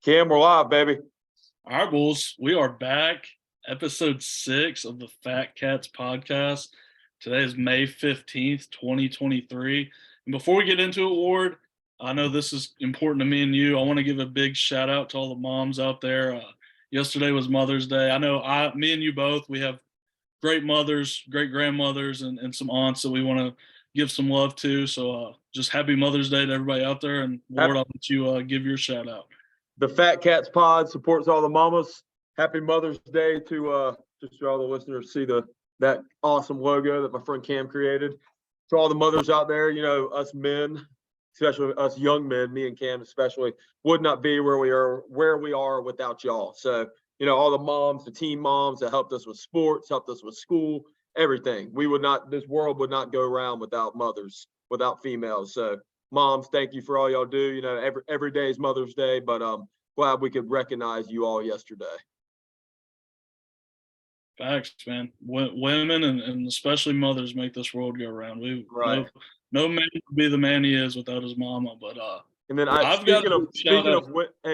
Cam, we're live, baby. All right, Bulls, we are back. Episode 6 of the Fat Katz podcast. Today is May 15th, 2023. And before we get into it, Ward, I know this is important to me and you. I want to give a big shout out to all the moms out there. Yesterday was Mother's Day. I know me and you both, we have great mothers, great grandmothers, and some aunts that we want to give some love to. So just happy Mother's Day to everybody out there. And Ward, I'll let you give your shout out. The Fat Katz pod supports all the mamas. Happy Mother's Day to just for all the listeners see that awesome logo that my friend Cam created. To all the mothers out there, you know, us men, especially us young men, me and Cam especially, would not be where we are without y'all. So, you know, all the moms, the teen moms that helped us with sports, helped us with school, everything. This world would not go around without mothers, without females. So moms, thank you for all y'all do. You know, every day is Mother's Day, but glad we could recognize you all yesterday. Facts, man. Women and especially mothers make this world go around. No man would be the man he is without his mama. But and then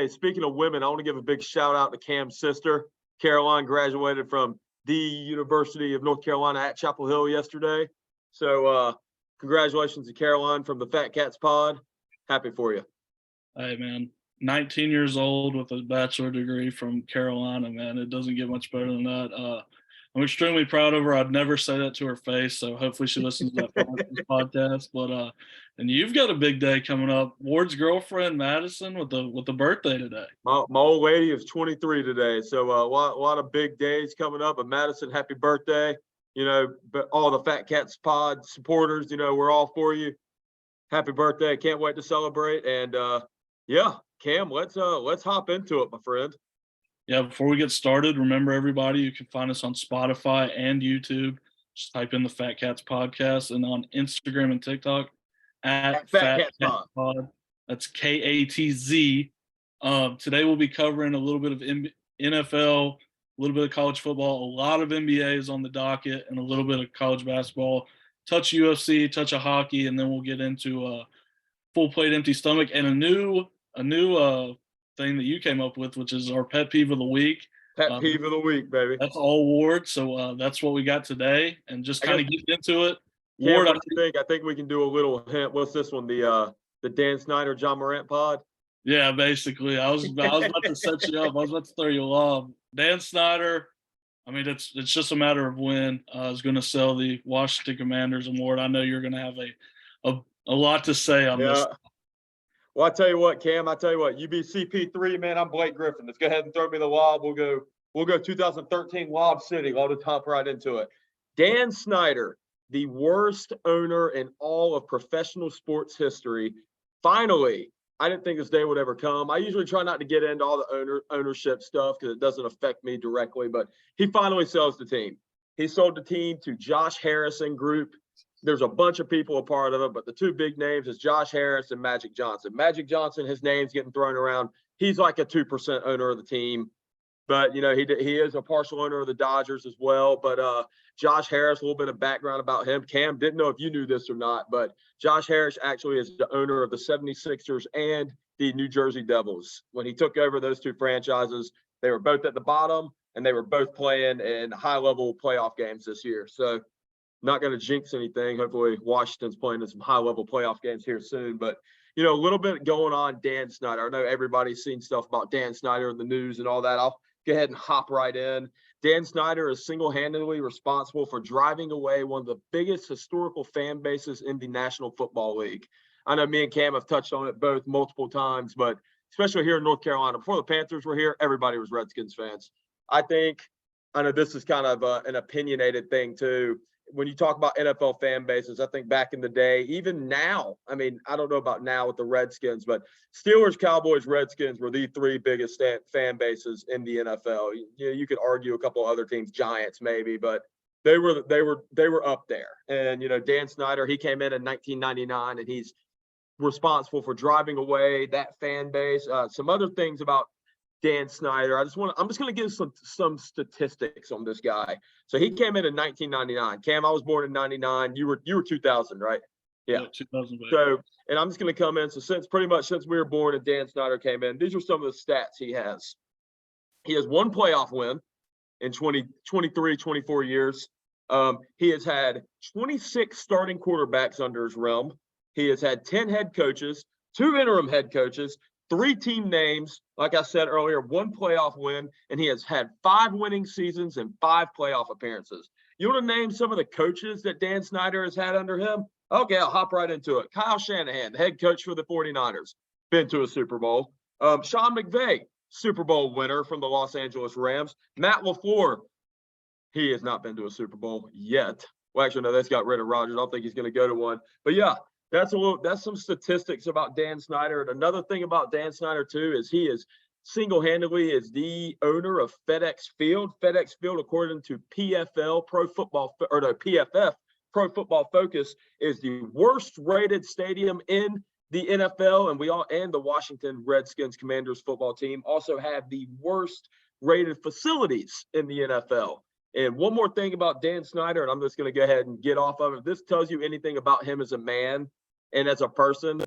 speaking of women, I want to give a big shout out to Cam's sister. Caroline graduated from the University of North Carolina at Chapel Hill yesterday. So congratulations to Caroline from the Fat Katz pod. Happy for you. Hey, man. 19 years old with a bachelor degree from Carolina, man. It doesn't get much better than that. I'm extremely proud of her. I'd never say that to her face, so hopefully she listens to that podcast. But and you've got a big day coming up. Ward's girlfriend Madison with the birthday today. My old lady is 23 today, so a lot of big days coming up. But Madison, happy birthday! You know, but all the Fat Katz pod supporters, you know, we're all for you. Happy birthday! Can't wait to celebrate. And yeah, Cam, let's hop into it, my friend. Yeah, before we get started, remember everybody, you can find us on Spotify and YouTube. Just type in the Fat Katz podcast, and on Instagram and TikTok at Fat Katz Pod. That's KATZ. Today we'll be covering a little bit of NFL, a little bit of college football, a lot of NBA is on the docket, and a little bit of college basketball, touch UFC, touch of hockey, and then we'll get into full plate empty stomach and a new thing that you came up with, which is our pet peeve of the week. Pet peeve of the week, baby. That's all Ward. So that's what we got today, and just kind of get into it. Cam, Ward, I think we can do a little hint. What's this one? The Dan Snyder, Ja Morant pod. Yeah, basically. I was about to set you up. I was about to throw you off. Dan Snyder. I mean, it's just a matter of when is going to sell the Washington Commanders award. I know you're going to have a lot to say on this. Well, I tell you what, Cam. You be CP3, man. I'm Blake Griffin. Let's go ahead and throw me the lob. We'll go 2013 Lob City. I'll just hop right into it. Dan Snyder, the worst owner in all of professional sports history. Finally, I didn't think this day would ever come. I usually try not to get into all the ownership stuff because it doesn't affect me directly, but he finally sells the team. He sold the team to Josh Harrison Group. There's a bunch of people a part of it, but the two big names is Josh Harris and Magic Johnson. Magic Johnson, his name's getting thrown around. He's like a 2% owner of the team, but you know he is a partial owner of the Dodgers as well. But Josh Harris, a little bit of background about him. Cam, didn't know if you knew this or not, but Josh Harris actually is the owner of the 76ers and the New Jersey Devils. When he took over those two franchises, they were both at the bottom, and they were both playing in high-level playoff games this year. So not going to jinx anything. Hopefully Washington's playing in some high-level playoff games here soon. But, you know, a little bit going on Dan Snyder. I know everybody's seen stuff about Dan Snyder in the news and all that. I'll go ahead and hop right in. Dan Snyder is single-handedly responsible for driving away one of the biggest historical fan bases in the National Football League. I know me and Cam have touched on it both multiple times, but especially here in North Carolina, before the Panthers were here, everybody was Redskins fans. I know this is kind of an opinionated thing too. When you talk about NFL fan bases, I think back in the day, even now, I mean, I don't know about now with the Redskins, but Steelers, Cowboys, Redskins were the three biggest fan bases in the NFL. You could argue a couple other teams, Giants maybe, but they were up there. And, you know, Dan Snyder, he came in 1999, and he's responsible for driving away that fan base. Some other things about Dan Snyder. I'm just going to give some statistics on this guy. So he came in 1999. Cam, I was born in 99. You were 2000, right? Yeah. 2000. So, and I'm just going to come in. So since we were born and Dan Snyder came in, these are some of the stats he has. He has one playoff win in 23, 24 years. He has had 26 starting quarterbacks under his realm. He has had 10 head coaches, 2 interim head coaches, 3 team names. Like I said earlier, 1 playoff win, and he has had 5 winning seasons and 5 playoff appearances. You want to name some of the coaches that Dan Snyder has had under him? Okay, I'll hop right into it. Kyle Shanahan, the head coach for the 49ers, been to a Super Bowl. Sean McVay, Super Bowl winner from the Los Angeles Rams. Matt LaFleur, he has not been to a Super Bowl yet. Well, actually, no, that's got rid of Rodgers. I don't think he's going to go to one. But yeah, that's some statistics about Dan Snyder. And another thing about Dan Snyder too is he is single-handedly is the owner of FedEx Field. FedEx Field, according to PFF Pro Football Focus, is the worst-rated stadium in the NFL, and the Washington Redskins Commanders football team also have the worst-rated facilities in the NFL. And one more thing about Dan Snyder, and I'm just going to go ahead and get off of it. If this tells you anything about him as a man and as a person,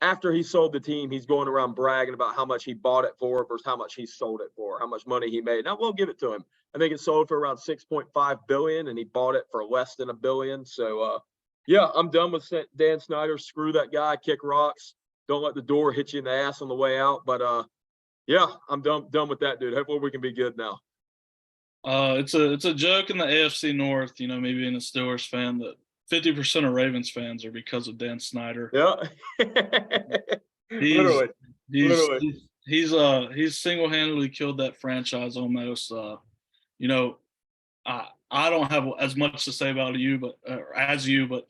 after he sold the team, he's going around bragging about how much he bought it for versus how much he sold it for, how much money he made. Now, we'll give it to him. I think it sold for around $6.5 billion, and he bought it for less than $1 billion. So, yeah, I'm done with Dan Snyder. Screw that guy. Kick rocks. Don't let the door hit you in the ass on the way out. But, yeah, I'm done with that, dude. Hopefully we can be good now. It's a joke in the AFC North, maybe being a Steelers fan, that 50% of Ravens fans are because of Dan Snyder. Yeah. Literally. He's single-handedly killed that franchise almost. I don't have as much to say about you, but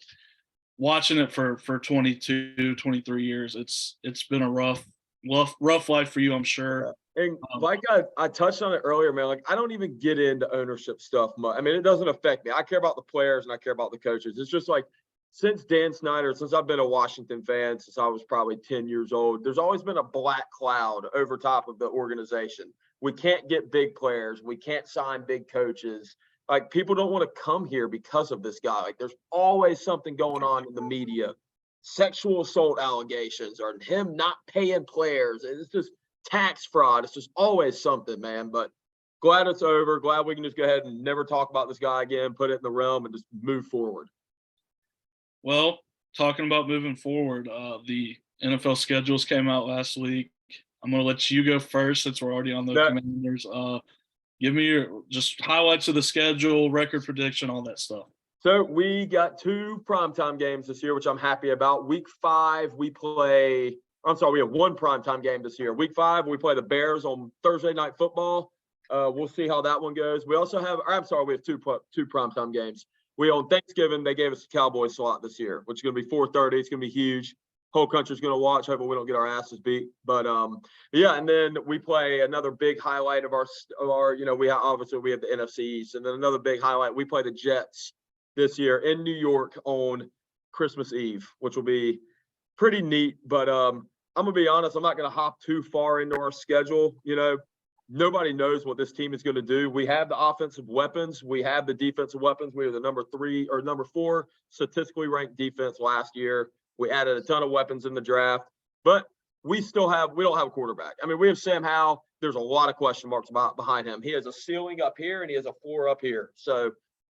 watching it for 22, 23 years, it's been a rough life for you, I'm sure. And like I touched on it earlier, man, like I don't even get into ownership stuff much. I mean, it doesn't affect me. I care about the players and I care about the coaches. It's just like since I've been a Washington fan since I was probably 10 years old, there's always been a black cloud over top of the organization. We can't get big players. We can't sign big coaches. Like people don't want to come here because of this guy. Like there's always something going on in the media, sexual assault allegations or him not paying players. It's just tax fraud. It's just always something, man. But glad it's over. Glad we can just go ahead and never talk about this guy again, put it in the realm and just move forward. Well, talking about moving forward, the NFL schedules came out last week. I'm going to let you go first since we're already on the Commanders. Give me your just highlights of the schedule, record prediction, all that stuff. So we got 2 primetime games this year, which I'm happy about. Week 5, we have 1 primetime game this year. Week 5, we play the Bears on Thursday Night Football. We'll see how that one goes. We also have, we have 2 primetime games. On Thanksgiving, they gave us a Cowboys slot this year, which is going to be 4:30. It's going to be huge. Whole country's going to watch. Hopefully we don't get our asses beat. But yeah, and then we play another big highlight of our we have the NFC East, and then another big highlight. We play the Jets this year in New York on Christmas Eve, which will be pretty neat. But I'm gonna be honest, I'm not gonna hop too far into our schedule. Nobody knows what this team is going to do. We have the offensive weapons. We have the defensive weapons. We were the number 4 statistically ranked defense last year. We added a ton of weapons in the draft, but we don't have a quarterback. I mean, we have Sam Howell. There's a lot of question marks behind him. He has a ceiling up here and he has a floor up here. So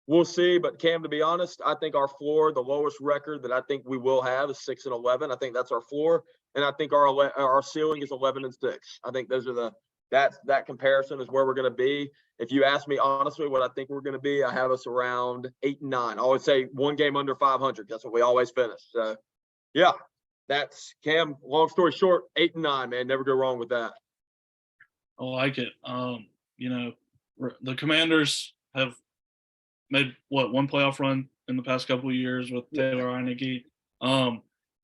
we'll see. But Cam, to be honest, I think our floor, the lowest record that I think we will have is 6-11. I think that's our floor. And I think our ceiling is 11-6. I think those are that comparison is where we're going to be. If you ask me honestly what I think we're going to be, I have us around 8-9. I always say 1 game under 500. That's what we always finish. So yeah, that's Cam. Long story short, 8-9, man. Never go wrong with that. I like it. The Commanders have made 1 playoff run in the past couple of years with Taylor Heineke.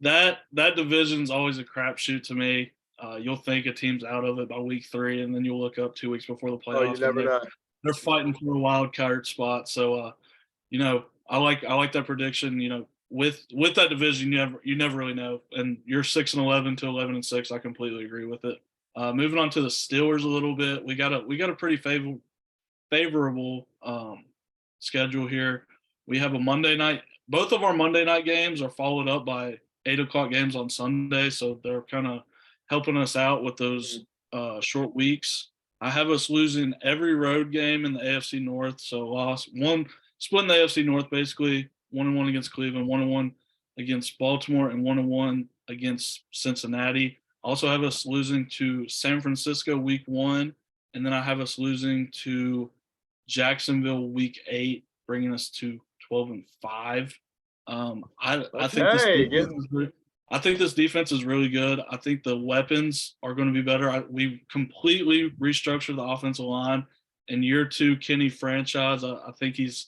That division's always a crapshoot to me. You'll think a team's out of it by week 3, and then you'll look up 2 weeks before the playoffs. Oh, you never know. They're fighting for a wild card spot. So, I like that prediction. With that division, you never really know. And you're 6-11 to 11-6. I completely agree with it. Moving on to the Steelers a little bit, we got a pretty favorable schedule here. We have a Monday night both of our Monday night games are followed up by 8 o'clock games on Sunday, so they're kind of helping us out with those short weeks. I have us losing every road game in the AFC North, so splitting the AFC North basically 1-1 against Cleveland, 1-1 against Baltimore, and 1-1 against Cincinnati. Also have us losing to San Francisco week 1, and then I have us losing to Jacksonville week 8, bringing us to 12-5. I think this defense is really good. I think the weapons are going to be better. We completely restructured the offensive line in year 2. Kenny franchise. I think he's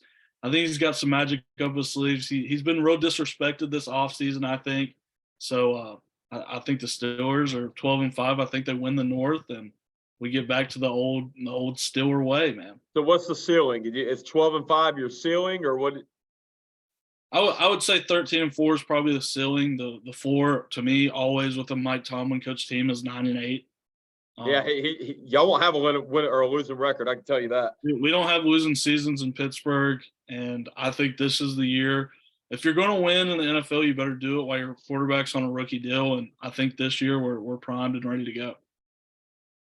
got some magic up his sleeves. He's been real disrespected this offseason, I think. So I think the Steelers are 12-5. I think they win the North, and we get back to the old Steeler way, man. So what's the ceiling? Is 12-5 your ceiling, or what? I would say 13-4 is probably the ceiling. The floor to me, always with a Mike Tomlin coach team, is 9-8. Yeah, y'all won't have a win or a losing record. I can tell you that. We don't have losing seasons in Pittsburgh, and I think this is the year. If you're going to win in the NFL, you better do it while your quarterback's on a rookie deal. And I think this year we're primed and ready to go.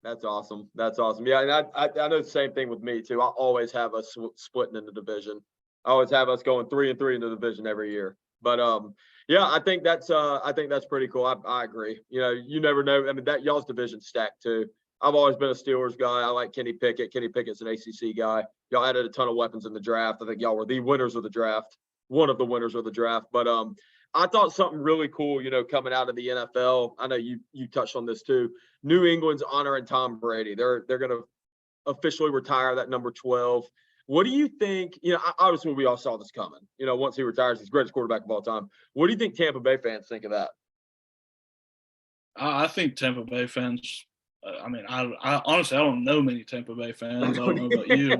That's awesome. Yeah, and I know the same thing with me too. I always have us splitting in the division. I always have us going 3-3 in the division every year. But yeah, I think that's pretty cool. I agree. You never know. I mean, that y'all's division stacked too. I've always been a Steelers guy. I like Kenny Pickett. Kenny Pickett's an ACC guy. Y'all added a ton of weapons in the draft. I think y'all were the winners of the draft. One of the winners of the draft. But I thought something really cool, coming out of the NFL. I know you touched on this too. New England's honoring Tom Brady. They're going to officially retire that number 12. What do you think? Obviously we all saw this coming. Once he retires, he's the greatest quarterback of all time. What do you think Tampa Bay fans think of that? I think Tampa Bay fans. I mean, I honestly, I don't know many Tampa Bay fans. I don't know about you,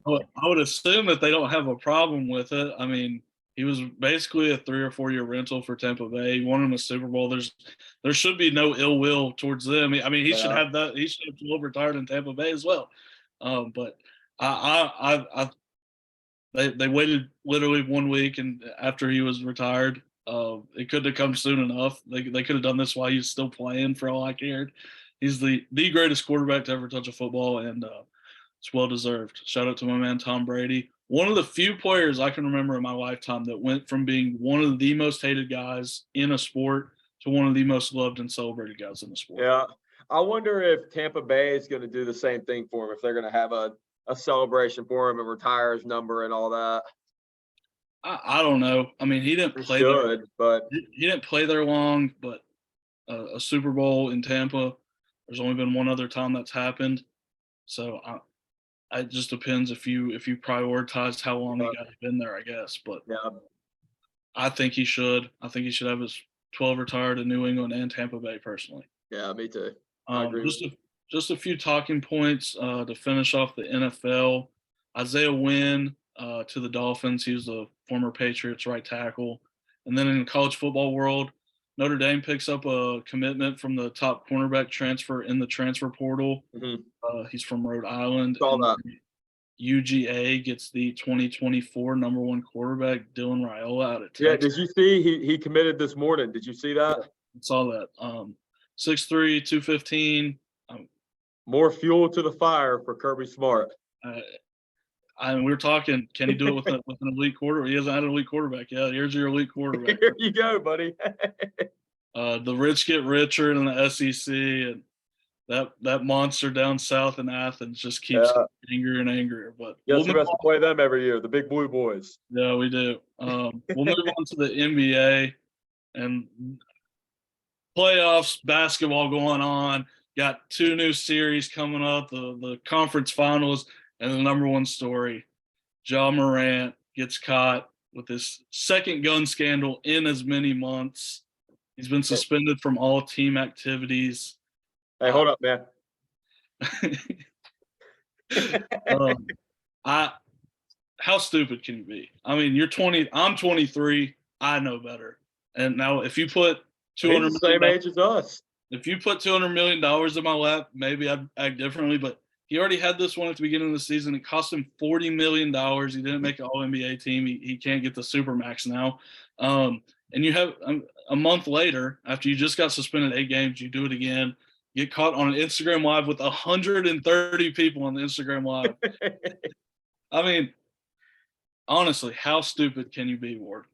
but I would assume that they don't have a problem with it. I mean, he was basically a 3 or 4 year rental for Tampa Bay. He won him a Super Bowl. There should be no ill will towards them. I mean, he should have that. He should have 12 retired in Tampa Bay as well. But they waited literally 1 week, and after he was retired, it couldn't have come soon enough. They could have done this while he's still playing, for all I cared. He's the greatest quarterback to ever touch a football, and it's well deserved. Shout out to my man Tom Brady. One of the few players I can remember in my lifetime that went from being one of the most hated guys in a sport to one of the most loved and celebrated guys in the sport. Yeah, I wonder if Tampa Bay is going to do the same thing for him. If they're going to have a celebration for him and retire his number and all that. I don't know. I mean, he didn't play there, but he didn't play there long. But a Super Bowl in Tampa, there's only been one other time that's happened. So it just depends if you prioritize how long the guy's been there, I guess. But yeah, I think he should. I think he should have his 12 retired in New England and Tampa Bay personally. Yeah, me too. I agree. Just a few talking points to finish off the NFL. Isaiah Wynn to the Dolphins. He was a former Patriots right tackle. And then in the college football world, Notre Dame picks up a commitment from the top cornerback transfer in the transfer portal. Mm-hmm. He's from Rhode Island. UGA gets the 2024 number 1 quarterback, Dylan Raiola, out of Texas. Yeah, did you see he committed this morning? Did you see that? I saw that. 6'3", 215. More fuel to the fire for Kirby Smart. We were talking, can he do it with an elite quarterback? He hasn't had an elite quarterback yet. Here's your elite quarterback. Here you go, buddy. The rich get richer in the SEC, and that monster down south in Athens just keeps angrier and angrier. But we'll move on to play them every year, the big blue boys. Yeah, we do. We'll move on to the NBA and playoffs, basketball going on. Got 2 new series coming up, the conference finals, and the number 1 story. Ja Morant gets caught with this second gun scandal in as many months. He's been suspended from all team activities. Hey, hold up, man. How stupid can you be? I mean, you're 20. I'm 23. I know better. And now, if you put $200 million, same age as us. If you put $200 million in my lap, maybe I'd act differently. But He already had this one at the beginning of the season. It cost him $40 million. He didn't make an All-NBA team. He can't get the Supermax now. And you have a month later, after you just got suspended 8 games, you do it again. Get caught on an Instagram Live with 130 people on the Instagram Live. I mean, honestly, how stupid can you be, Ward?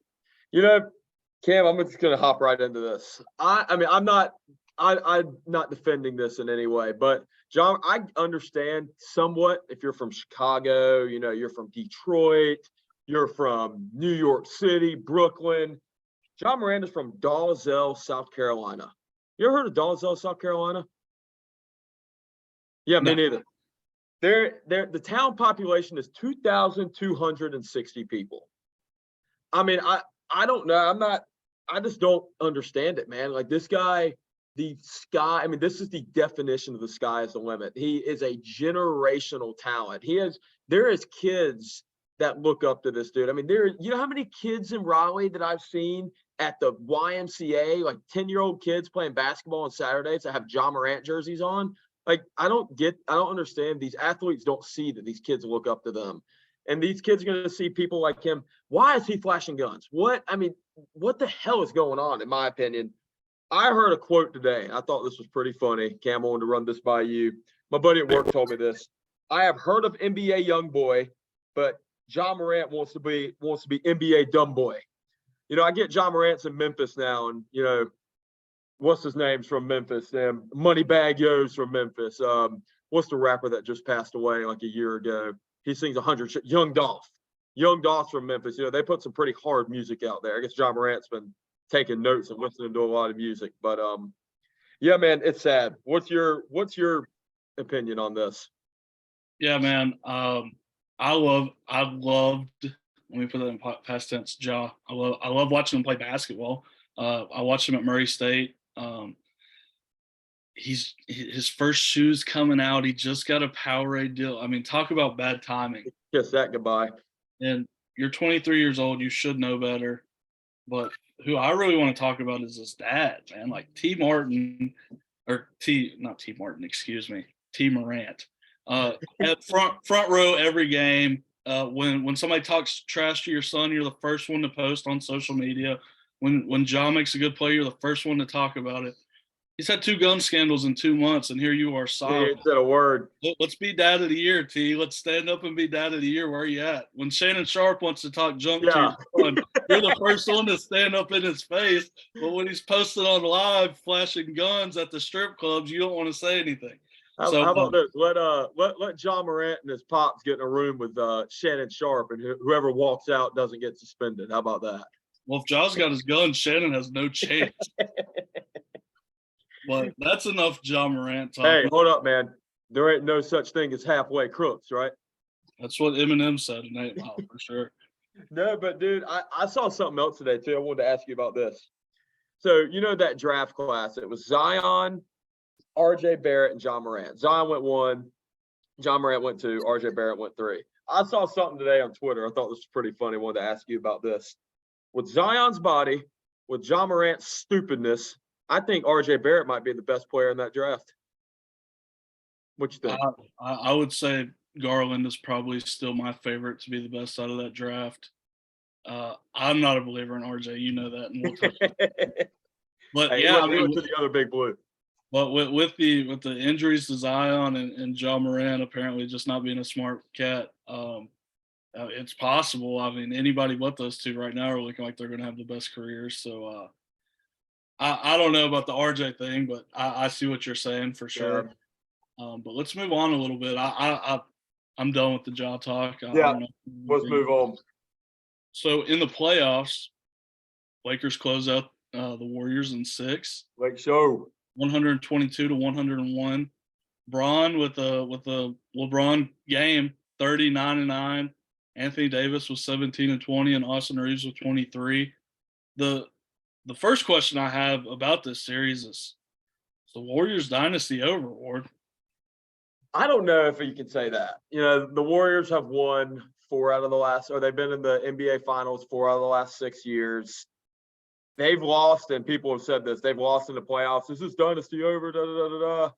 You know, Cam, I'm just gonna hop right into this. I mean, I'm not defending this in any way, but John, I understand somewhat if you're from Chicago, you know, you're from Detroit, you're from New York City, Brooklyn. Ja Morant is from Dalzell, South Carolina. You ever heard of Dalzell, South Carolina? Yeah, me neither. The town population is 2,260 people. I mean, I don't know. I just don't understand it, man. Like this guy, the sky, I mean, this is the definition of the sky is the limit. He is a generational talent. There is kids that look up to this dude. I mean, you know how many kids in Raleigh that I've seen at the YMCA, like 10-year-old kids playing basketball on Saturdays that have Ja Morant jerseys on? Like, I don't understand. These athletes don't see that these kids look up to them. And these kids are going to see people like him. Why is he flashing guns? What the hell is going on, in my opinion? I heard a quote today. I thought this was pretty funny. Cam, I wanted to run this by you. My buddy at work told me this. I have heard of NBA young boy, but Ja Morant wants to be NBA dumb boy. You know, I get Ja Morant's in Memphis now, and you know, what's his name's from Memphis? Moneybagg Yo's from Memphis. What's the rapper that just passed away like a year ago? He sings 100. Young Dolph. Young Dolph's from Memphis. You know, they put some pretty hard music out there. I guess Ja Morant's been taking notes and listening to a lot of music. But yeah, man, it's sad. What's your opinion on this? Yeah, man. I loved. Let me put that in past tense. Ja. I love watching him play basketball. I watched him at Murray State. His first shoes coming out. He just got a Powerade deal. I mean, talk about bad timing. Kiss that goodbye. And you're 23 years old. You should know better. But who I really want to talk about is his dad, man. Like T. Morant. At front row every game. When somebody talks trash to your son, you're the first one to post on social media. When Ja makes a good play, you're the first one to talk about it. He's had 2 gun scandals in 2 months, and here you are silent. He said a word. Let's be dad of the year, T. Let's stand up and be dad of the year. Where are you at? When Shannon Sharp wants to talk junk to your son, you're the first one to stand up in his face. But when he's posted on live flashing guns at the strip clubs, you don't want to say anything. How about this? Let Ja Morant and his pops get in a room with Shannon Sharp, and whoever walks out doesn't get suspended. How about that? Well, if Ja's got his gun, Shannon has no chance. But that's enough Ja Morant talk. Hey, hold up, man. There ain't no such thing as halfway crooks, right? That's what Eminem said in 8 Mile for sure. No, but dude, I saw something else today too. I wanted to ask you about this. So you know that draft class? It was Zion, RJ Barrett, and Ja Morant. Zion went 1, Ja Morant went 2, RJ Barrett went 3. I saw something today on Twitter. I thought this was pretty funny. I wanted to ask you about this. With Zion's body, with Ja Morant's stupidness, I think RJ Barrett might be the best player in that draft. What you think? I would say Garland is probably still my favorite to be the best out of that draft. I'm not a believer in RJ, you know that, and we'll touch But hey, yeah, he went to the other big blue. But with the injuries to Zion and Ja Morant apparently just not being a smart cat, it's possible. I mean, anybody but those two right now are looking like they're going to have the best careers. So I don't know about the RJ thing, but I see what you're saying for sure. Yeah. But let's move on a little bit. I'm done with the Ja talk. Let's move on. So in the playoffs, Lakers close out the Warriors in 6. Like show 122-101. Braun with a LeBron game, 39-9. Anthony Davis was 17-20, and Austin Reeves with 23. The first question I have about this series is the Warriors dynasty over, Ward? I don't know if you can say that. You know, the Warriors have won 4 out of the last, or they've been in the NBA Finals 4 out of the last 6 years. They've lost, and people have said this, they've lost in the playoffs. This is dynasty over, da-da-da-da-da.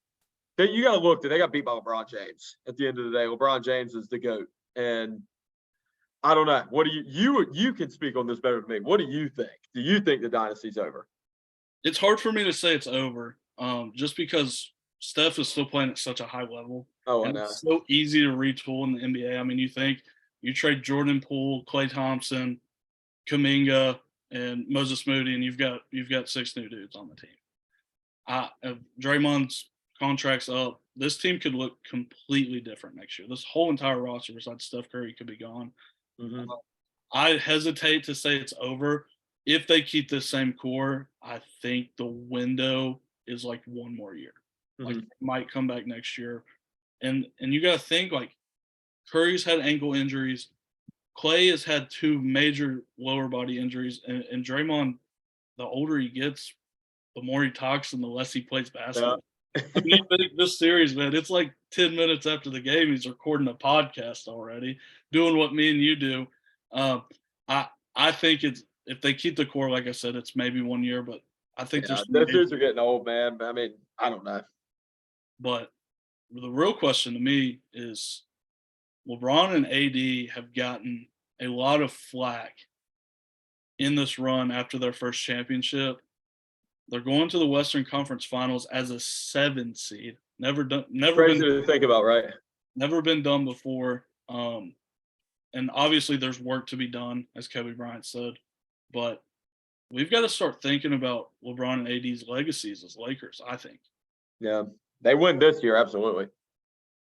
You got to look that they got beat by LeBron James. At the end of the day, LeBron James is the GOAT. And I don't know. What do you can speak on this better than me. What do you think? Do you think the dynasty's over? It's hard for me to say it's over, just because Steph is still playing at such a high level. Oh, I and know. it's so easy to retool in the NBA. I mean, you trade Jordan Poole, Klay Thompson, Kuminga, and Moses Moody, and you've got 6 new dudes on the team. If Draymond's contract's up, this team could look completely different next year. This whole entire roster, besides Steph Curry, could be gone. Mm-hmm. I hesitate to say it's over. If they keep this same core, I think the window is like 1 more year. Like, Mhm. might come back next year. And you got to think, like, Curry's had ankle injuries. Klay has had 2 major lower body injuries. And Draymond, the older he gets, the more he talks and the less he plays basketball. Yeah. I mean, you think this series, man, it's like 10 minutes after the game, he's recording a podcast already, doing what me and you do. I think if they keep the core, like I said, it's maybe 1 year, but I think Yeah, there's those dudes are getting old, man. I mean, I don't know. But the real question to me is LeBron and AD have gotten a lot of flack in this run after their first championship. They're going to the Western Conference Finals as a 7 seed. Never Crazy to think about, right? Never been done before. And obviously there's work to be done, as Kobe Bryant said. But we've got to start thinking about LeBron and AD's legacies as Lakers, I think. Yeah. They win this year, absolutely.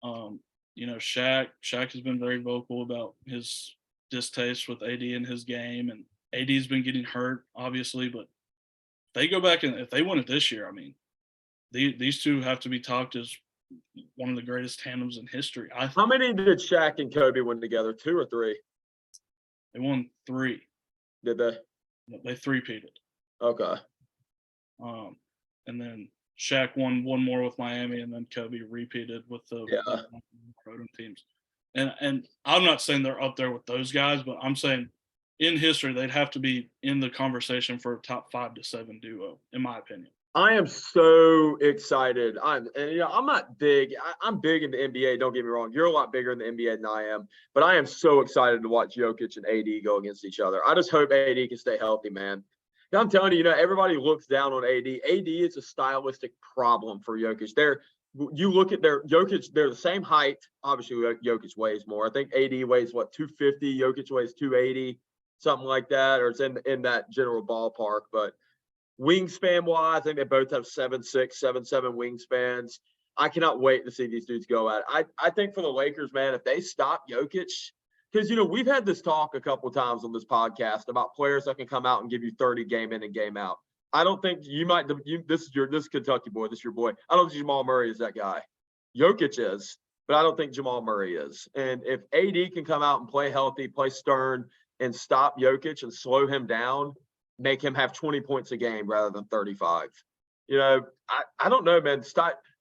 Shaq has been very vocal about his distaste with AD in his game, and AD's been getting hurt, obviously, but they go back and if they win it this year, I mean, these two have to be talked as one of the greatest tandems in history. I think. How many did Shaq and Kobe win together? 2 or 3? They won 3. Did they? They 3-peated. Okay. And then Shaq won 1 more with Miami, and then Kobe repeated with the Rotom teams. And I'm not saying they're up there with those guys, but I'm saying in history they'd have to be in the conversation for a top 5 to 7 duo, in my opinion. I am so excited. I'm not big. I'm big in the NBA. Don't get me wrong. You're a lot bigger in the NBA than I am. But I am so excited to watch Jokic and AD go against each other. I just hope AD can stay healthy, man. I'm telling you, everybody looks down on AD. AD is a stylistic problem for Jokic. You look at their Jokic, they're the same height. Obviously, Jokic weighs more. I think AD weighs 250. Jokic weighs 280, something like that, or it's in that general ballpark. But wingspan wise, I think they both have 7'6", 7'7" wingspans. I cannot wait to see these dudes go at it. I think for the Lakers, man, if they stop Jokic, because we've had this talk a couple of times on this podcast about players that can come out and give you 30 game in and game out. I don't think this is Kentucky boy, this is your boy. I don't think Jamal Murray is that guy. Jokic is, but I don't think Jamal Murray is. And if AD can come out and play healthy, play stern, and stop Jokic and slow him down, make him have 20 points a game rather than 35. I don't know, man.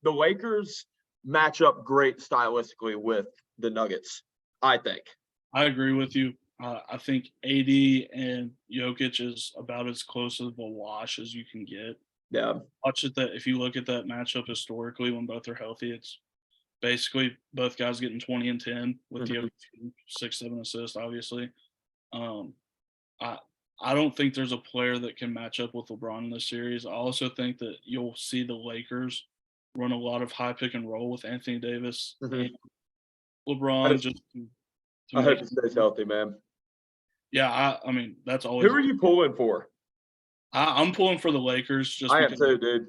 The Lakers match up great stylistically with the Nuggets, I think. I agree with you. I think AD and Jokic is about as close of a wash as you can get. Yeah. If you look at that matchup historically, when both are healthy, it's basically both guys getting 20 and 10 with Jokic 6-7 assists, obviously. I don't think there's a player that can match up with LeBron in this series. I also think that you'll see the Lakers run a lot of high pick and roll with Anthony Davis and LeBron. I hope he stays healthy, man. Yeah, I mean, that's always. Who are you pulling for? I'm pulling for the Lakers. I am too, dude.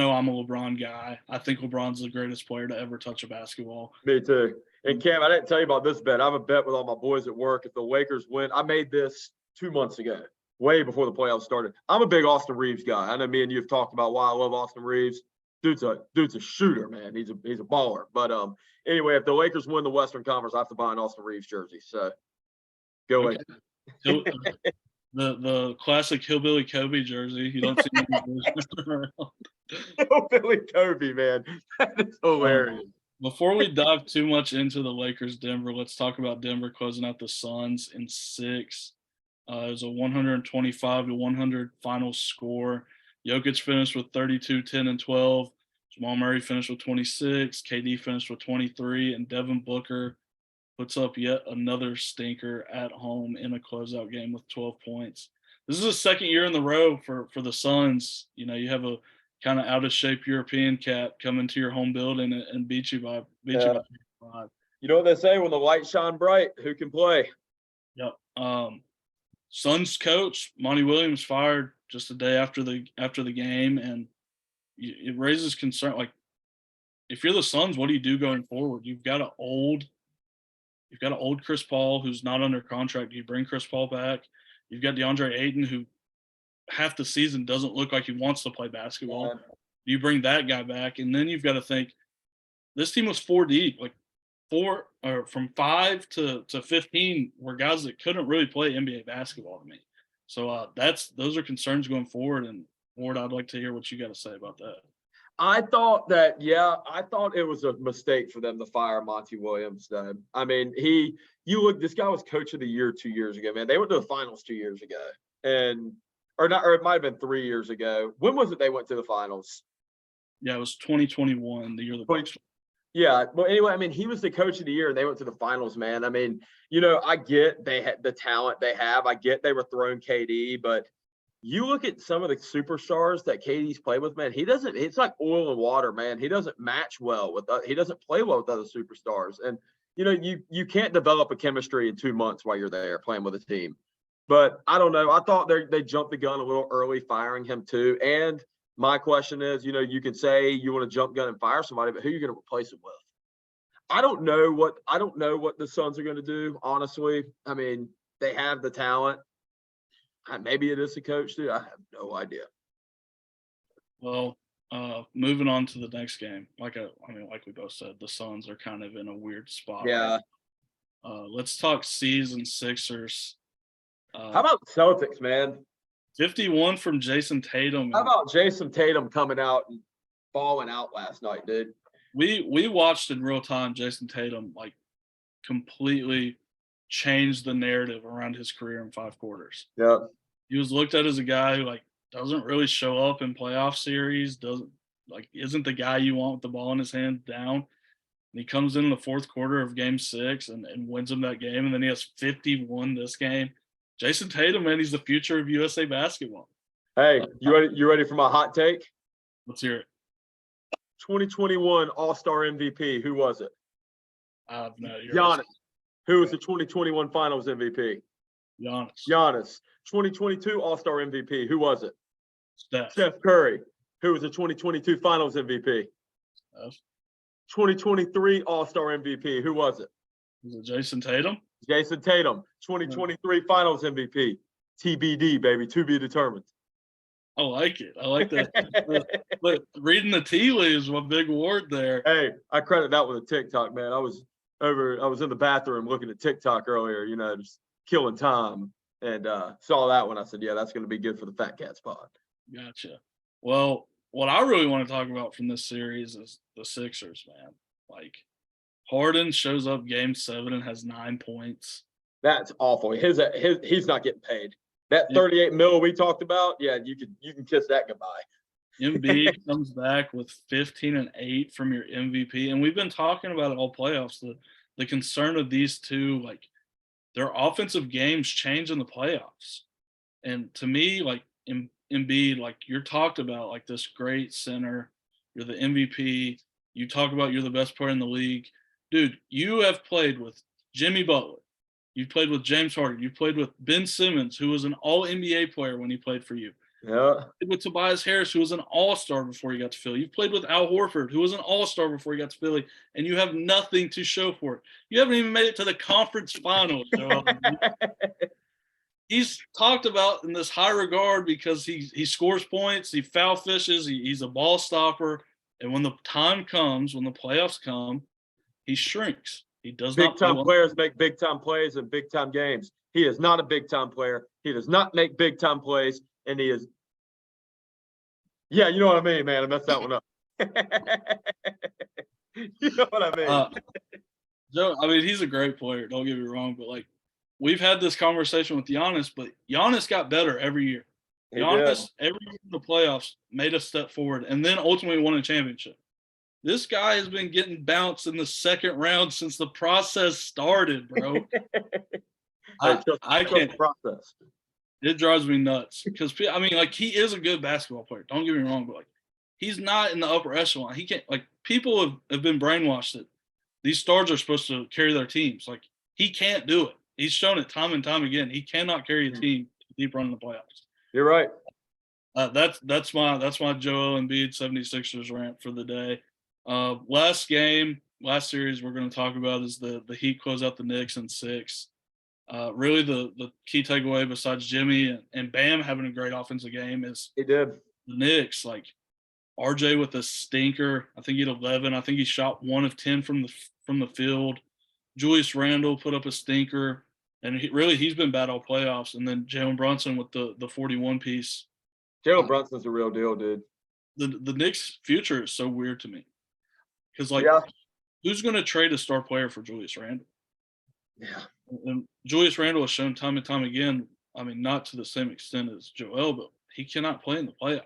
I'm a LeBron guy. I think LeBron's the greatest player to ever touch a basketball. Me too. And Cam, I didn't tell you about this bet. I have a bet with all my boys at work. If the Lakers win, I made this 2 months ago, way before the playoffs started. I'm a big Austin Reeves guy. I know me and you have talked about why I love Austin Reeves. Dude's a shooter, man. He's a baller. But anyway, if the Lakers win the Western Conference, I have to buy an Austin Reeves jersey. So go ahead. The classic Hillbilly Kobe jersey. You don't see around. Hillbilly Kobe, man. That is hilarious. Before we dive too much into the Lakers Denver, let's talk about Denver closing out the Suns in 6. It was a 125-100 final score. Jokic finished with 32, 10, and 12. Jamal Murray finished with 26, KD finished with 23, and Devin Booker puts up yet another stinker at home in a closeout game with 12 points. This is the second year in the row for the Suns. You know, you have a kind of out of shape European cat come into your home building and beat you by 5. You know what they say, when the lights shine bright, who can play? Yep. Suns coach Monty Williams fired just a day after the game, and it raises concern. Like, if you're the Suns, what do you do going forward? You've got an old Chris Paul who's not under contract. You bring Chris Paul back. You've got DeAndre Ayton, who half the season doesn't look like he wants to play basketball. You bring that guy back, and then you've got to think this team was 4 deep. Like, from 5 to 15 were guys that couldn't really play NBA basketball to me. So those are concerns going forward. And Ward, I'd like to hear what you got to say about that. I thought it was a mistake for them to fire Monty Williams. Though, I mean, this guy was coach of the year 2 years ago, man. They went to the finals 2 years ago, or it might have been 3 years ago. When was it they went to the finals? Yeah, it was 2021, the year the Bucks. Yeah. Well, anyway, I mean, he was the coach of the year and they went to the finals, man. I mean, you know, I get they had the talent they have. I get they were throwing KD, but you look at some of the superstars that KD's played with, man, it's like oil and water, man. He doesn't match well he doesn't play well with other superstars. And, you know, you can't develop a chemistry in 2 months while you're there playing with a team. But I don't know. I thought they jumped the gun a little early firing him too. And my question is, you know, you can say you want to jump gun and fire somebody, but who are you going to replace him with? I don't know what the Suns are going to do, honestly. I mean, they have the talent. Maybe it is the coach too. I have no idea. Well, moving on to the next game. Like we both said, the Suns are kind of in a weird spot. Yeah. Right? Let's talk C's and Sixers. How about Celtics, man? 51 from Jason Tatum. How about Jason Tatum coming out and balling out last night, dude? We watched in real time Jason Tatum like completely change the narrative around his career in 5 quarters. Yeah. He was looked at as a guy who like doesn't really show up in playoff series, isn't the guy you want with the ball in his hand down. And he comes in the 4th quarter of game 6 and wins him that game, and then he has 51 this game. Jason Tatum, man, he's the future of USA basketball. Hey, you ready for my hot take? Let's hear it. 2021 All-Star MVP, who was it? No, Giannis. Who was the 2021 Finals MVP? Giannis. 2022 All-Star MVP, who was it? Steph Curry. Who was the 2022 Finals MVP? Steph. 2023 All-Star MVP, who was it? Was it Jason Tatum? Jason Tatum. 2023 Finals MVP. TBD, baby, to be determined. I like it. I like that. Look, reading the tea leaves, one big word there. Hey, I credit that with a TikTok, man. I was in the bathroom looking at TikTok earlier, you know, just killing time, and saw that one. I said, yeah, that's going to be good for the Fat Katz pod. Gotcha. Well, what I really want to talk about from this series is the Sixers, man. Like, Harden shows up game 7 and has 9 points. That's awful. He's not getting paid. That 38 mil we talked about, yeah, you can kiss that goodbye. Embiid comes back with 15 and 8 from your MVP, and we've been talking about it all playoffs. The concern of these two, like, their offensive games change in the playoffs, and to me, like Embiid, like you're talked about, like this great center, you're the MVP. You talk about you're the best player in the league, dude. You have played with Jimmy Butler. You've played with James Harden. You've played with Ben Simmons, who was an all-NBA player when he played for you. Yeah. You played with Tobias Harris, who was an all-star before he got to Philly. You've played with Al Horford, who was an all-star before he got to Philly, and you have nothing to show for it. You haven't even made it to the conference finals, Joe. He's talked about in this high regard because he scores points, he foul fishes, he's a ball stopper, and when the time comes, when the playoffs come, he shrinks. He does not. Big-time players make big-time plays in big-time games. He is not a big-time player. He does not make big-time plays, and he is. Yeah, you know what I mean, man. I messed that one up. You know what I mean. Joe, I mean, he's a great player. Don't get me wrong, but like we've had this conversation with Giannis, but Giannis got better every year. Giannis, every year in the playoffs, made a step forward, and then ultimately won a championship. This guy has been getting bounced in the second round since the process started, bro. I can't. Process. It drives me nuts because I mean, like, he is a good basketball player. Don't get me wrong, but like, he's not in the upper echelon. He can't. Like, people have been brainwashed that these stars are supposed to carry their teams. Like, he can't do it. He's shown it time and time again. He cannot carry a team to deep run in the playoffs. You're right. That's my Joel Embiid 76ers rant for the day. Last series we're going to talk about is the Heat close out the Knicks in 6. Really the key takeaway besides Jimmy and Bam having a great offensive game is he did. The Knicks, like RJ with a stinker. I think he had 11. I think he shot 1 of 10 from the field. Julius Randle put up a stinker, and he's been bad all playoffs. And then Jalen Brunson with the 41 piece. Jalen Brunson's a real deal, dude. The Knicks' future is so weird to me because who's going to trade a star player for Julius Randle? Yeah. And Julius Randle has shown time and time again, I mean, not to the same extent as Joel, but he cannot play in the playoffs.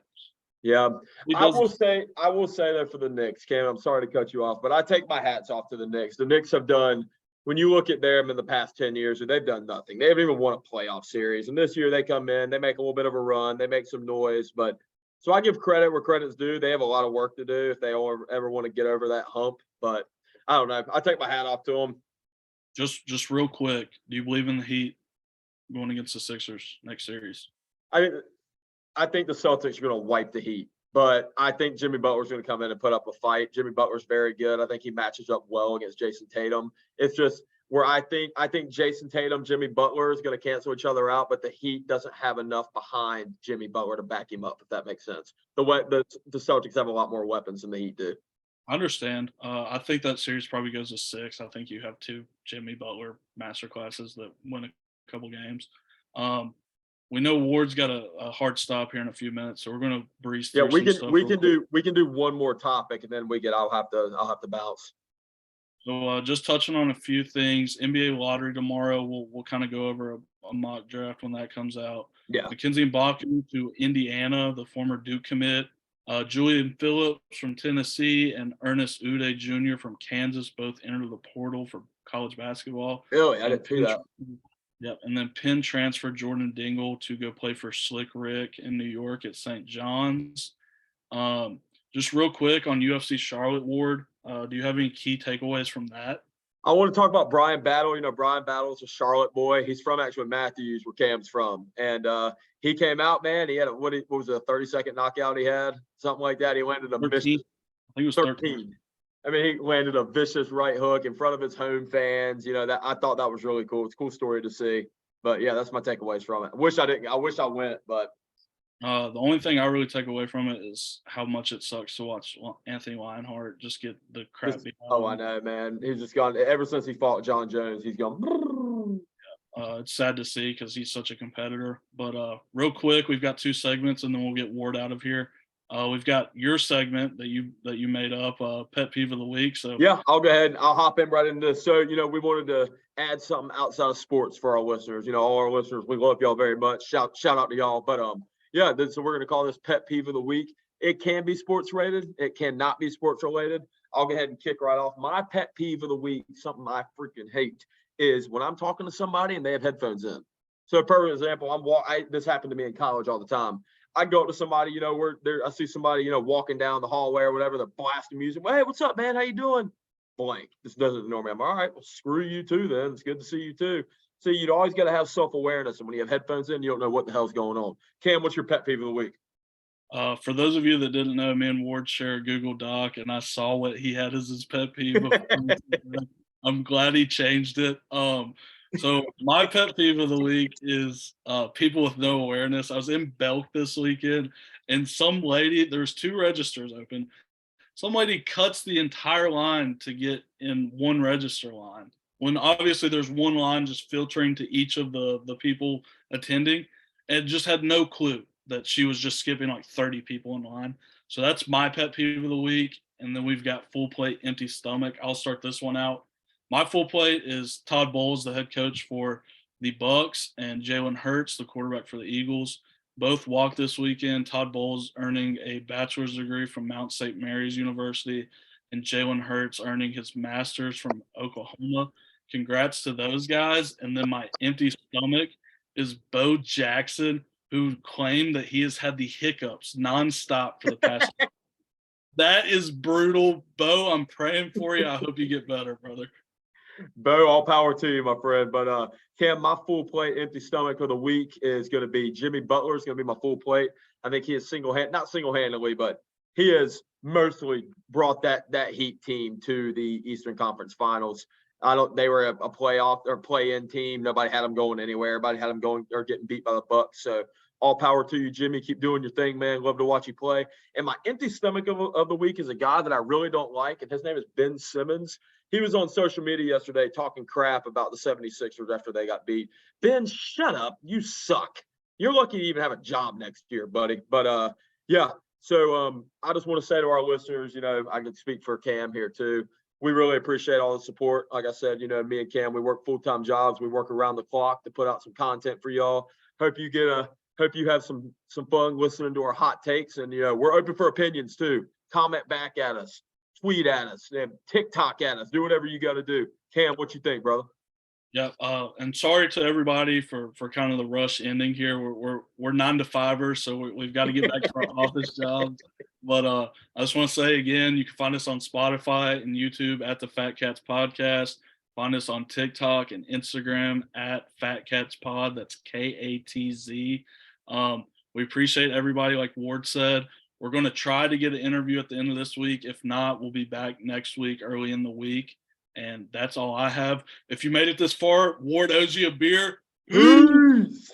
Yeah. I will say that for the Knicks, Cam, I'm sorry to cut you off, but I take my hats off to the Knicks. The Knicks have done, when you look at them in the past 10 years, they've done nothing. They haven't even won a playoff series. And this year they come in, they make a little bit of a run, they make some noise. But so I give credit where credit's due. They have a lot of work to do if they ever want to get over that hump. But I don't know. I take my hat off to them. Just real quick, do you believe in the Heat going against the Sixers next series? I think the Celtics are going to wipe the Heat, but I think Jimmy Butler's going to come in and put up a fight. Jimmy Butler's very good. I think he matches up well against Jason Tatum. It's just where I think Jason Tatum, Jimmy Butler is going to cancel each other out, but the Heat doesn't have enough behind Jimmy Butler to back him up, if that makes sense. The Celtics have a lot more weapons than the Heat do. I understand. I think that series probably goes to 6. I think you have 2 Jimmy Butler masterclasses that win a couple games. We know Ward's got a hard stop here in a few minutes, so we're going to breeze through. Yeah, we can do one more topic, and then I'll have to bounce. So just touching on a few things. NBA lottery tomorrow. We'll kind of go over a mock draft when that comes out. Yeah. Mackenzie Mbaka to Indiana, the former Duke commit. Julian Phillips from Tennessee and Ernest Uday Jr. from Kansas both entered the portal for college basketball. Really? I didn't see that. Yep. And then Penn transferred Jordan Dingle to go play for Slick Rick in New York at St. John's. Just real quick on UFC Charlotte, Ward, do you have any key takeaways from that? I want to talk about Brian Battle. You know, Brian Battle's a Charlotte boy. He's from actually Matthews, where Cam's from. And he came out, man. He had what was it, a 30-second knockout he had? Something like that. He landed a 13. I think it was 13. I mean, he landed a vicious right hook in front of his home fans. You know, that I thought that was really cool. It's a cool story to see. But yeah, that's my takeaways from it. I wish I went, but the only thing I really take away from it is how much it sucks to watch Anthony Lionheart just get the crap beat out of him. I know, man. He's just gone ever since he fought John Jones. He's gone. It's sad to see because he's such a competitor. But real quick, we've got 2 segments, and then we'll get Ward out of here. We've got your segment that you made up, pet peeve of the week. So yeah, I'll go ahead and I'll hop in right into this. So, you know, we wanted to add something outside of sports for our listeners. You know, all our listeners, we love y'all very much. Shout out to y'all. But yeah, so we're gonna call this pet peeve of the week. It can be sports related. It cannot be sports related. I'll go ahead and kick right off. My pet peeve of the week, something I freaking hate, is when I'm talking to somebody and they have headphones in. So, perfect example, this happened to me in college all the time. I go up to somebody, you know, I see somebody, you know, walking down the hallway or whatever, they're blasting music. Well, hey, what's up, man? How you doing? Blank. This doesn't normally. I'm all right. Well, screw you too, then. It's good to see you too. See, you'd always got to have self-awareness, and when you have headphones in, you don't know what the hell's going on. Cam, what's your pet peeve of the week? For those of you that didn't know, me and Ward share a Google Doc, and I saw what he had as his pet peeve. I'm glad he changed it. So my pet peeve of the week is people with no awareness. I was in Belk this weekend, and some lady, there's 2 registers open. Some lady cuts the entire line to get in one register line, when obviously there's one line just filtering to each of the people attending, and just had no clue that she was just skipping like 30 people in line. So that's my pet peeve of the week. And then we've got full plate, empty stomach. I'll start this one out. My full plate is Todd Bowles, the head coach for the Bucks, and Jalen Hurts, the quarterback for the Eagles. Both walked this weekend. Todd Bowles earning a bachelor's degree from Mount St. Mary's University, and Jalen Hurts earning his master's from Oklahoma. Congrats to those guys. And then my empty stomach is Bo Jackson, who claimed that he has had the hiccups nonstop for the past. That is brutal. Bo, I'm praying for you. I hope you get better, brother. Bo, all power to you, my friend. But Cam, my full plate empty stomach for the week is going to be Jimmy Butler is going to be my full plate. I think he is not single-handedly, but he has mercifully brought that Heat team to the Eastern Conference Finals. They were a playoff or play-in team. Nobody had them going anywhere. Everybody had them going or getting beat by the Bucks. So all power to you, Jimmy. Keep doing your thing, man. Love to watch you play. And my empty stomach of the week is a guy that I really don't like, and his name is Ben Simmons. He was on social media yesterday talking crap about the 76ers after they got beat. Ben, shut up. You suck. You're lucky to even have a job next year, buddy. But yeah. So I just want to say to our listeners, I can speak for Cam here too. We really appreciate all the support. Like I said, me and Cam, we work full-time jobs. We work around the clock to put out some content for y'all. Hope you have some fun listening to our hot takes, and we're open for opinions too. Comment back at us. Tweet at us, TikTok at us, do whatever you got to do. Cam, what you think, brother? Yeah, and sorry to everybody for kind of the rush ending here. We're 9-to-5ers, so we've got to get back to our office jobs. But I just want to say again, you can find us on Spotify and YouTube at the Fat Katz Podcast. Find us on TikTok and Instagram at Fat Katz Pod. That's KATZ. We appreciate everybody, like Ward said. We're going to try to get an interview at the end of this week. If not, we'll be back next week, early in the week. And that's all I have. If you made it this far, Ward owes you a beer. Peace.